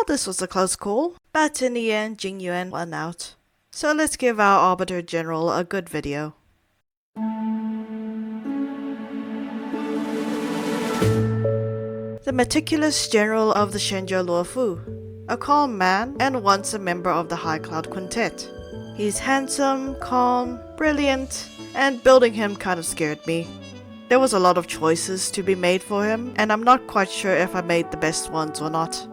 Well, this was a close call, but in the end, Jing Yuan won out. So let's give our Arbiter General a good video. The meticulous general of the Shenzhou Luofu, a calm man and once a member of the High Cloud Quintet. He's handsome, calm, brilliant, and building him kind of scared me. There was a lot of choices to be made for him, and I'm not quite sure if I made the best ones or not.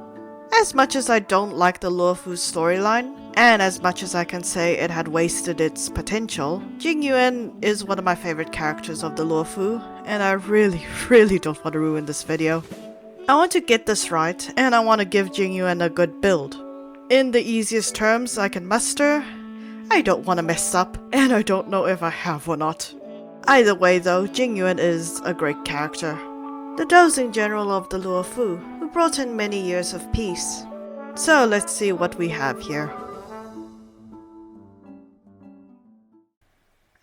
As much as I don't like the Luofu storyline, and as much as I can say it had wasted its potential, Jing Yuan is one of my favorite characters of the Luofu, and I really don't want to ruin this video. I want to get this right, and I want to give Jing Yuan a good build. In the easiest terms I can muster, I don't want to mess up, and I don't know if I have or not. Either way though, Jing Yuan is a great character. The dozing general of the Luofu, who brought in many years of peace. So let's see what we have here.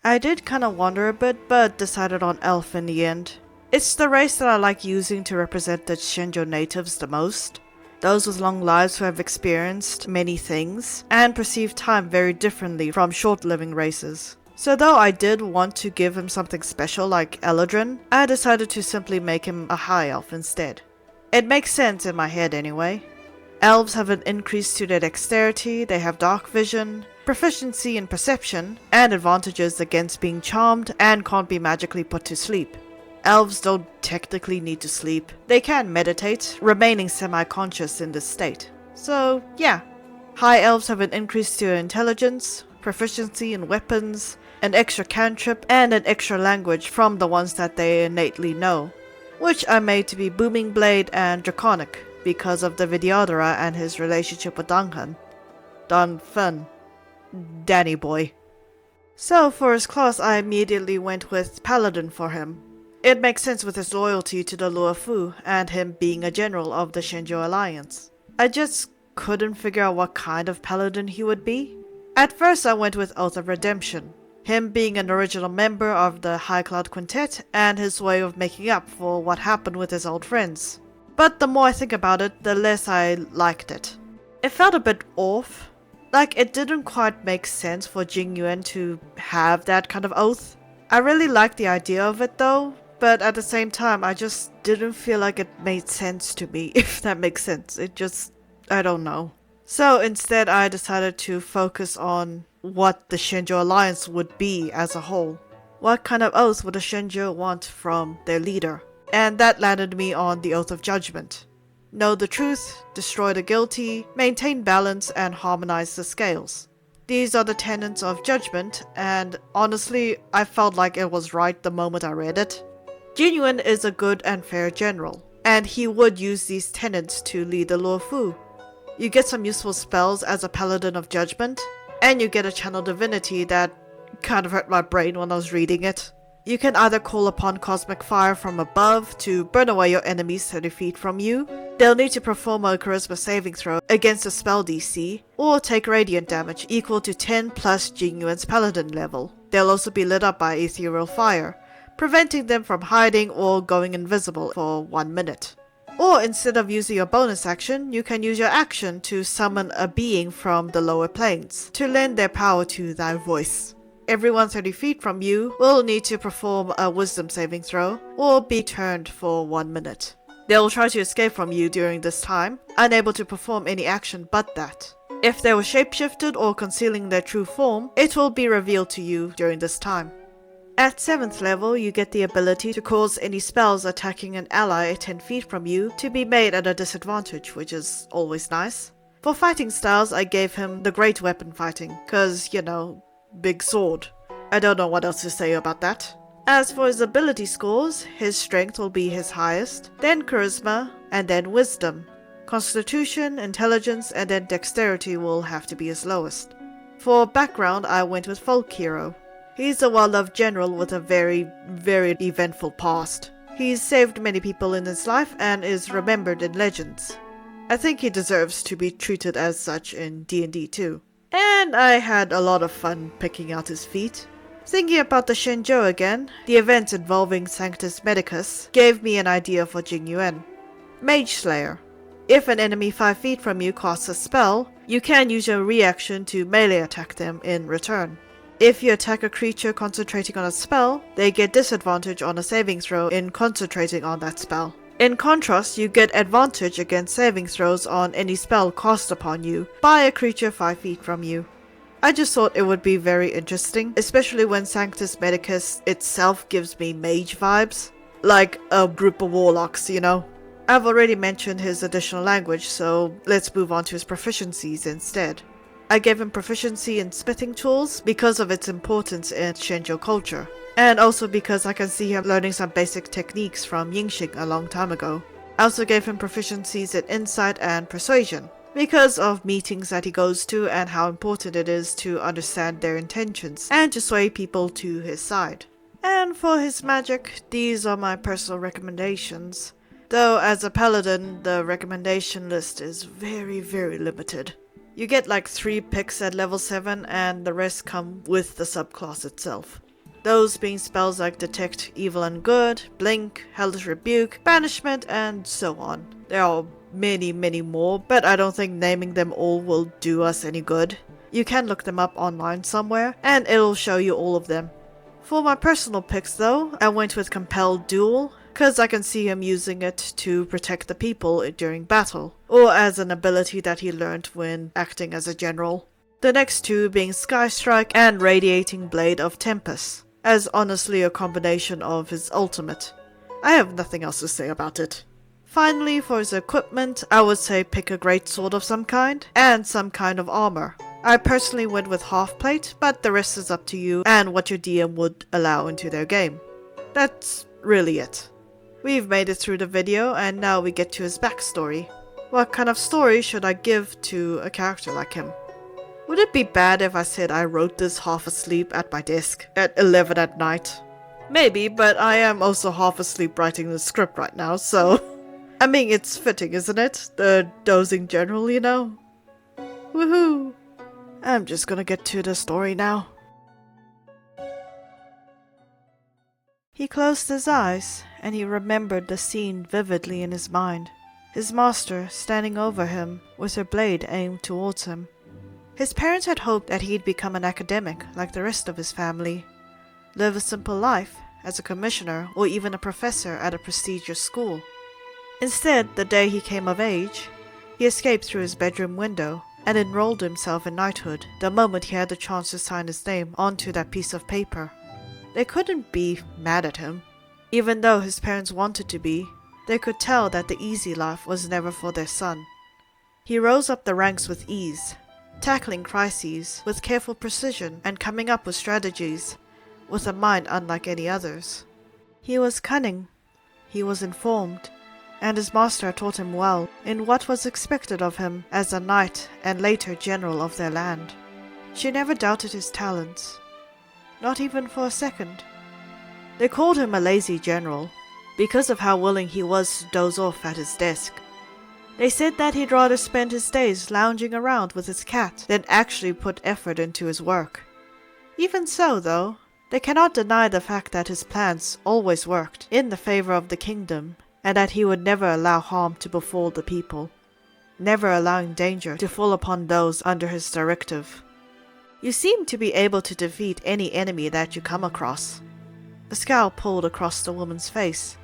I did kinda wonder a bit, but decided on elf in the end. It's the race that I like using to represent the Shenzhou natives the most. Those with long lives who have experienced many things, and perceive time very differently from short-living races. So though I did want to give him something special like Eladrin, I decided to simply make him a high elf instead. It makes sense in my head anyway. Elves have an increase to their dexterity, they have dark vision, proficiency in perception, and advantages against being charmed and can't be magically put to sleep. Elves don't technically need to sleep. They can meditate, remaining semi-conscious in this state. So yeah, high elves have an increase to intelligence, proficiency in weapons, an extra cantrip, and an extra language from the ones that they innately know, which I made to be Booming Blade and Draconic because of the Vidyadhara and his relationship with Danhan. Danny boy. So for his class I immediately went with Paladin for him. It makes sense with his loyalty to the Luofu and him being a general of the Shenzhou Alliance. I just couldn't figure out what kind of Paladin he would be. At first I went with Oath of Redemption, him being an original member of the High Cloud Quintet and his way of making up for what happened with his old friends. But the more I think about it, the less I liked it. It felt a bit off. Like it didn't quite make sense for Jing Yuan to have that kind of oath. I really liked the idea of it though, but at the same time I just didn't feel like it made sense to me, if that makes sense. I don't know. So instead I decided to focus on what the Shenzhou Alliance would be as a whole. What kind of oath would the Shenzhou want from their leader? And that landed me on the Oath of Judgment. Know the truth, destroy the guilty, maintain balance, and harmonize the scales. These are the tenets of judgment, and honestly, I felt like it was right the moment I read it. Jing Yuan is a good and fair general, and he would use these tenets to lead the Luofu. You get some useful spells as a Paladin of Judgment, and you get a channel divinity that kind of hurt my brain when I was reading it. You can either call upon cosmic fire from above to burn away your enemies 30 feet from you. They'll need to perform a charisma saving throw against a spell DC, or take radiant damage equal to 10 plus Jing Yuan's Paladin level. They'll also be lit up by ethereal fire, preventing them from hiding or going invisible for 1 minute. Or instead of using your bonus action, you can use your action to summon a being from the lower planes to lend their power to thy voice. Everyone 30 feet from you will need to perform a wisdom saving throw or be turned for 1 minute. They'll try to escape from you during this time, unable to perform any action but that. If they were shapeshifted or concealing their true form, it will be revealed to you during this time. At 7th level, you get the ability to cause any spells attacking an ally 10 feet from you to be made at a disadvantage, which is always nice. For fighting styles, I gave him the great weapon fighting, cause, you know, big sword. I don't know what else to say about that. As for his ability scores, his strength will be his highest, then charisma, and then wisdom. Constitution, intelligence, and then dexterity will have to be his lowest. For background, I went with folk hero. He's a well-loved general with a very eventful past. He's saved many people in his life and is remembered in legends. I think he deserves to be treated as such in D&D too. And I had a lot of fun picking out his feat. Thinking about the Shenzhou again, the event involving Sanctus Medicus gave me an idea for Jing Yuan. Mage Slayer. If an enemy 5 feet from you casts a spell, you can use your reaction to melee attack them in return. If you attack a creature concentrating on a spell, they get disadvantage on a saving throw in concentrating on that spell. In contrast, you get advantage against saving throws on any spell cast upon you by a creature 5 feet from you. I just thought it would be very interesting, especially when Sanctus Medicus itself gives me mage vibes. Like a group of warlocks, you know? I've already mentioned his additional language, so let's move on to his proficiencies instead. I gave him proficiency in smithing tools because of its importance in Shenzhou culture, and also because I can see him learning some basic techniques from Yingxing a long time ago. I also gave him proficiencies in insight and persuasion, because of meetings that he goes to and how important it is to understand their intentions and to sway people to his side. And for his magic, these are my personal recommendations. Though as a paladin, the recommendation list is very limited. You get like 3 picks at level 7 and the rest come with the subclass itself. Those being spells like Detect Evil and Good, Blink, Hellish Rebuke, Banishment, and so on. There are many more, but I don't think naming them all will do us any good. You can look them up online somewhere, and it'll show you all of them. For my personal picks though, I went with Compelled Duel, cause I can see him using it to protect the people during battle, or as an ability that he learned when acting as a general. The next 2 being Sky Strike and Radiating Blade of Tempest, as honestly a combination of his ultimate. I have nothing else to say about it. Finally, for his equipment, I would say pick a great sword of some kind, and some kind of armor. I personally went with half plate, but the rest is up to you and what your DM would allow into their game. That's really it. We've made it through the video, and now we get to his backstory. What kind of story should I give to a character like him? Would it be bad if I said I wrote this half asleep at my desk at 11 at night? Maybe, but I am also half asleep writing the script right now, so... I mean, it's fitting, isn't it? The dozing general, you know? Woohoo! I'm just gonna get to the story now. He closed his eyes, and he remembered the scene vividly in his mind. His master standing over him with her blade aimed towards him. His parents had hoped that he'd become an academic like the rest of his family, live a simple life as a commissioner or even a professor at a prestigious school. Instead, the day he came of age, he escaped through his bedroom window and enrolled himself in knighthood the moment he had the chance to sign his name onto that piece of paper. They couldn't be mad at him. Even though his parents wanted to be, they could tell that the easy life was never for their son. He rose up the ranks with ease, tackling crises with careful precision and coming up with strategies with a mind unlike any others. He was cunning, he was informed, and his master taught him well in what was expected of him as a knight and later general of their land. She never doubted his talents, not even for a second. They called him a lazy general because of how willing he was to doze off at his desk. They said that he'd rather spend his days lounging around with his cat than actually put effort into his work. Even so, though, they cannot deny the fact that his plans always worked in the favor of the kingdom, and that he would never allow harm to befall the people, never allowing danger to fall upon those under his directive. You seem to be able to defeat any enemy that you come across. A scowl pulled across the woman's face.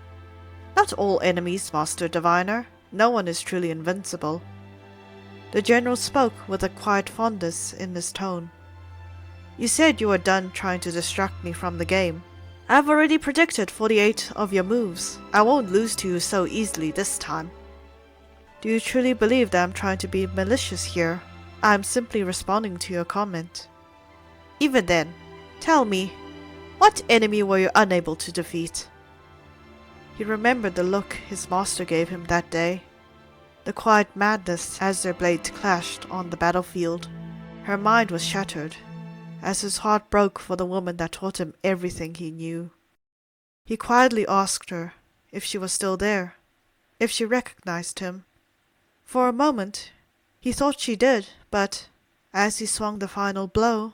Not all enemies, Master Diviner. No one is truly invincible. The general spoke with a quiet fondness in his tone. You said you were done trying to distract me from the game. I've already predicted 48 of your moves. I won't lose to you so easily this time. Do you truly believe that I'm trying to be malicious here? I'm simply responding to your comment. Even then, tell me, what enemy were you unable to defeat? He remembered the look his master gave him that day, the quiet madness as their blades clashed on the battlefield. Her mind was shattered, as his heart broke for the woman that taught him everything he knew. He quietly asked her if she was still there, if she recognized him. For a moment, he thought she did, but as he swung the final blow,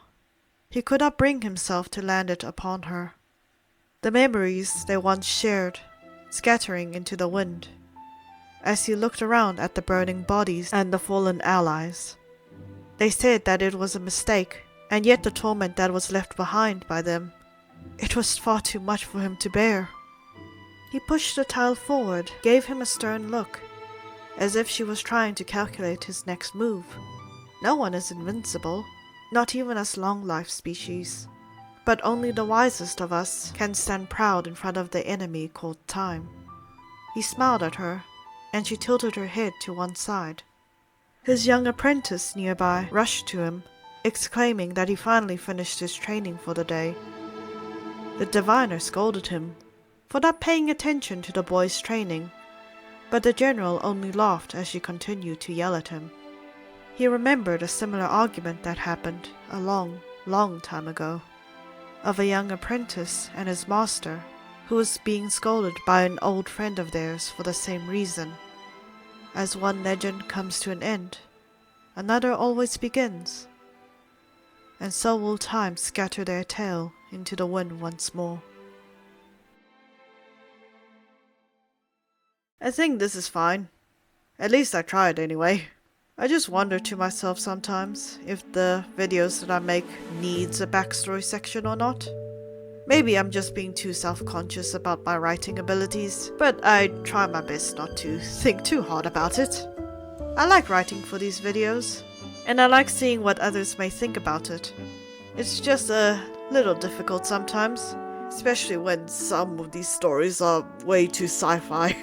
he could not bring himself to land it upon her. The memories they once shared, scattering into the wind. as he looked around at the burning bodies and the fallen allies. They said that it was a mistake, and yet the torment that was left behind by them, it was far too much for him to bear. He pushed the child forward, gave him a stern look, as if she was trying to calculate his next move. No one is invincible, not even us long-life species. But only the wisest of us can stand proud in front of the enemy called time. He smiled at her, and she tilted her head to one side. His young apprentice nearby rushed to him, exclaiming that he finally finished his training for the day. The diviner scolded him for not paying attention to the boy's training, but the general only laughed as she continued to yell at him. He remembered a similar argument that happened a long, long time ago, of a young apprentice and his master who was being scolded by an old friend of theirs for the same reason. As one legend comes to an end, another always begins, and so will time scatter their tale into the wind once more. I think this is fine. At least I tried anyway. I just wonder to myself sometimes if the videos that I make needs a backstory section or not. Maybe I'm just being too self-conscious about my writing abilities, but I try my best not to think too hard about it. I like writing for these videos, and I like seeing what others may think about it. It's just a little difficult sometimes, especially when some of these stories are way too sci-fi.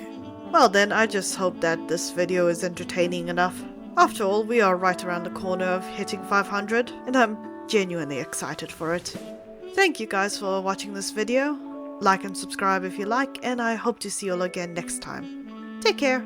Well then, I just hope that this video is entertaining enough. After all, we are right around the corner of hitting 500, and I'm genuinely excited for it. Thank you guys for watching this video. Like and subscribe if you like, and I hope to see you all again next time. Take care!